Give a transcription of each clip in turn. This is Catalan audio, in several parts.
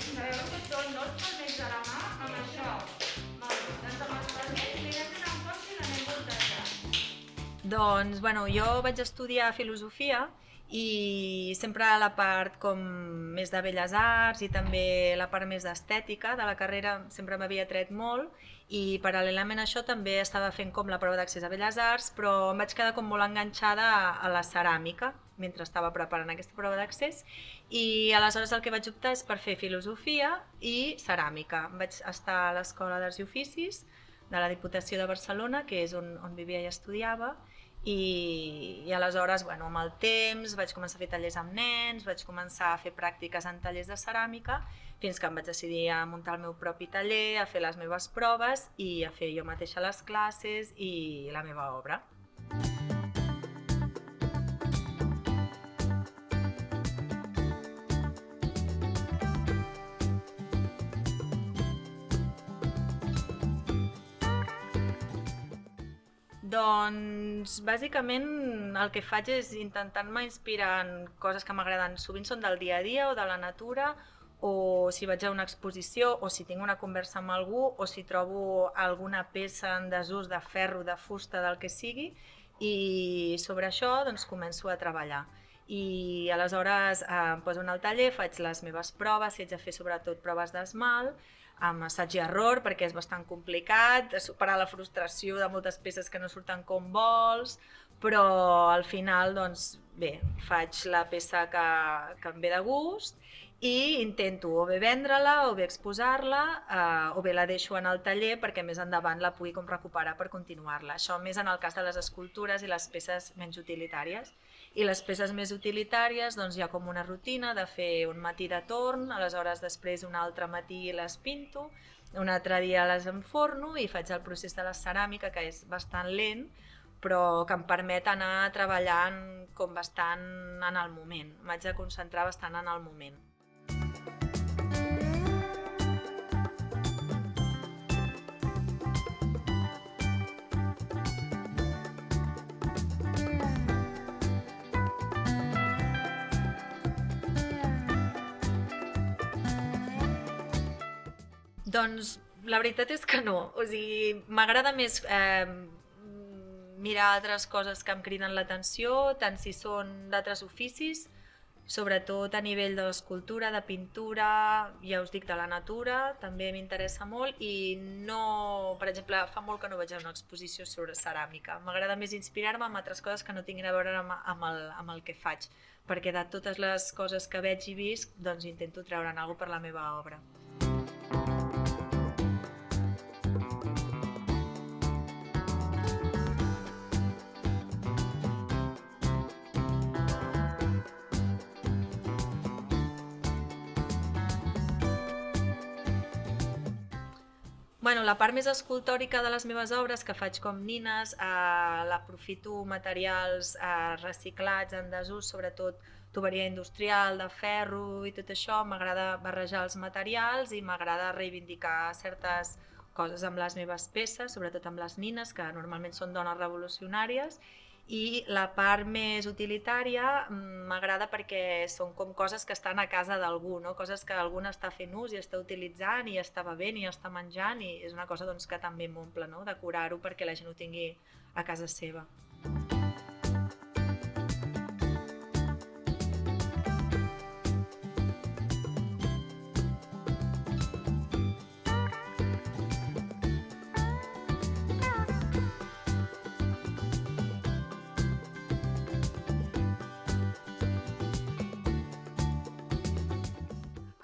Sabeu que són 2 palmells de la mà amb això. Des de els palmells li anem donant força i l'anem voltejant. Doncs, bueno, jo vaig estudiar filosofia i sempre la part com més de belles arts i també la part més d'estètica de la carrera sempre m'havia tret molt i paral·lelament a això també estava fent com la prova d'accés a belles arts, però em vaig quedar com molt enganxada a la ceràmica mentre estava preparant aquesta prova d'accés i aleshores el que vaig optar és per fer filosofia i ceràmica. Vaig estar a l'Escola d'Arts i Oficis de la Diputació de Barcelona, que és on vivia i estudiava, i aleshores, bueno, amb el temps vaig començar a fer tallers amb nens, vaig començar a fer pràctiques en tallers de ceràmica, fins que em vaig decidir a muntar el meu propi taller, a fer les meves proves i a fer jo mateixa les classes i la meva obra. Doncs bàsicament el que faig és intentant-me inspirar en coses que m'agraden. Sovint són del dia a dia o de la natura, o si vaig a una exposició, o si tinc una conversa amb algú, o si trobo alguna peça en desús de ferro, de fusta, del que sigui, i sobre això doncs, començo a treballar. I aleshores em poso en el taller, faig les meves proves, si haig de fer sobretot proves d'esmalt, amb assaig i error perquè és bastant complicat, superar la frustració de moltes peces que no surten com vols, però al final doncs, bé, faig la peça que em ve de gust i intento o bé vendre-la o bé exposar-la o bé la deixo en el taller perquè més endavant la pugui com recuperar per continuar-la. Això més en el cas de les escultures i les peces menys utilitàries. I les peces més utilitàries doncs hi ha com una rutina de fer un matí de torn, aleshores després un altre matí les pinto, un altre dia les enforno i faig el procés de la ceràmica que és bastant lent però que em permet anar treballant com bastant en el moment, m'haig de concentrar bastant en el moment. Doncs la veritat és que no, o sigui, m'agrada més mirar altres coses que em criden l'atenció, tant si són d'altres oficis, sobretot a nivell de l'escultura, de pintura, ja us dic de la natura, també m'interessa molt i no, per exemple, fa molt que no vaig a una exposició sobre ceràmica, m'agrada més inspirar-me en altres coses que no tinguin a veure amb el que faig, perquè de totes les coses que veig i visc, doncs intento treure'n alguna cosa per la meva obra. Bueno, la part més escultòrica de les meves obres, que faig com nines, l'aprofito materials reciclats en desús, sobretot tuberia industrial, de ferro i tot això, m'agrada barrejar els materials i m'agrada reivindicar certes coses amb les meves peces, sobretot amb les nines, que normalment són dones revolucionàries, i la part més utilitària m'agrada perquè són com coses que estan a casa d'algú, no? Coses que algú està fent ús i està utilitzant i està bevent i està menjant i és una cosa doncs, que també m'omple, no? Decorar-ho perquè la gent ho tingui a casa seva.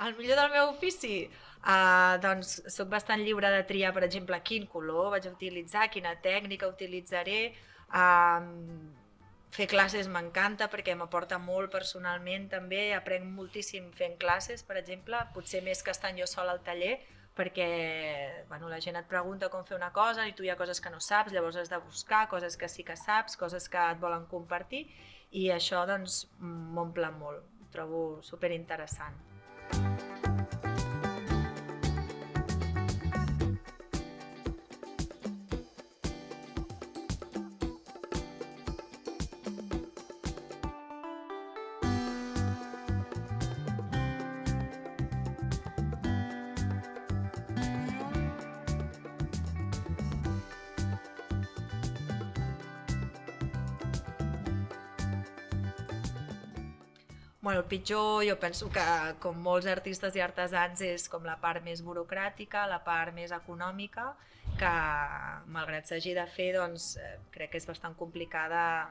El millor del meu ofici? Doncs soc bastant lliure de triar, per exemple, quin color vaig a utilitzar, quina tècnica utilitzaré. Fer classes m'encanta perquè m'aporta molt personalment també, aprenc moltíssim fent classes, per exemple, potser més que estant jo sola al taller, perquè bueno, la gent et pregunta com fer una cosa i tu hi ha coses que no saps, llavors has de buscar coses que sí que saps, coses que et volen compartir i això doncs m'omple molt, ho trobo superinteressant. Bueno, el pitjor jo penso que, com molts artistes i artesans, és com la part més burocràtica, la part més econòmica, que malgrat s'hagi de fer, doncs crec que és bastant complicada,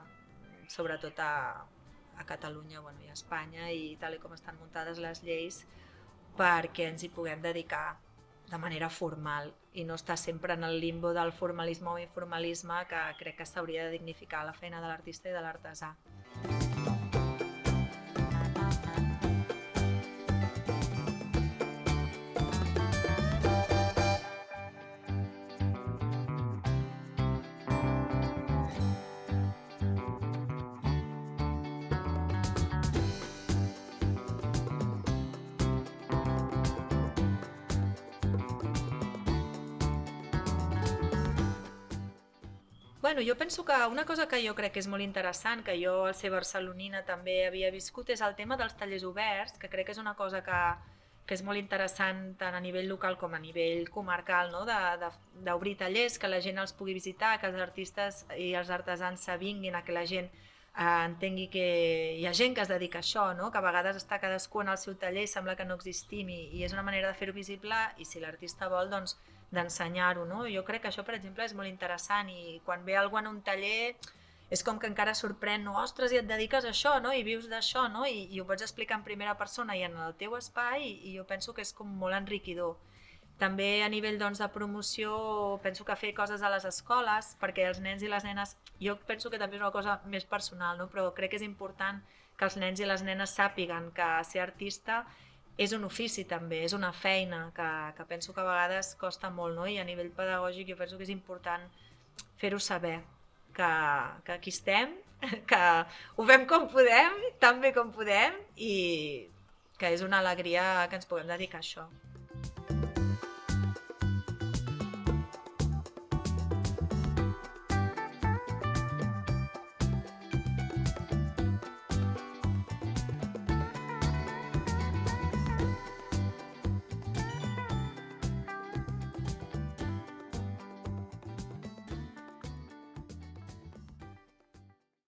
sobretot a Catalunya, bueno, i a Espanya, i tal com estan muntades les lleis, perquè ens hi puguem dedicar de manera formal i no estar sempre en el limbo del formalisme o informalisme, que crec que s'hauria de dignificar la feina de l'artista i de l'artesà. Bueno, jo penso que una cosa que jo crec que és molt interessant, que jo al ser barcelonina també havia viscut, és el tema dels tallers oberts, que crec que és una cosa que és molt interessant tant a nivell local com a nivell comarcal, no? D'obrir tallers, que la gent els pugui visitar, que els artistes i els artesans s'avinguin, a que la gent entengui que hi ha gent que es dedica a això, no? Que a vegades està cadascú en el seu taller i sembla que no existim, i és una manera de fer-ho visible, i si l'artista vol, doncs d'ensenyar-ho, no? Jo crec que això, per exemple, és molt interessant, i quan ve algú en un taller és com que encara sorprèn, no? Ostres, i et dediques a això, no? I vius d'això, no? I ho pots explicar en primera persona i en el teu espai, i jo penso que és com molt enriquidor. També a nivell, doncs, de promoció, penso que fer coses a les escoles, perquè els nens i les nenes, jo penso que també és una cosa més personal, no? Però crec que és important que els nens i les nenes sàpiguen que ser artista és un ofici també, és una feina que penso que a vegades costa molt, no? I a nivell pedagògic jo penso que és important fer-ho saber, que aquí estem, que ho fem com podem, tan bé com podem, i que és una alegria que ens puguem dedicar a això.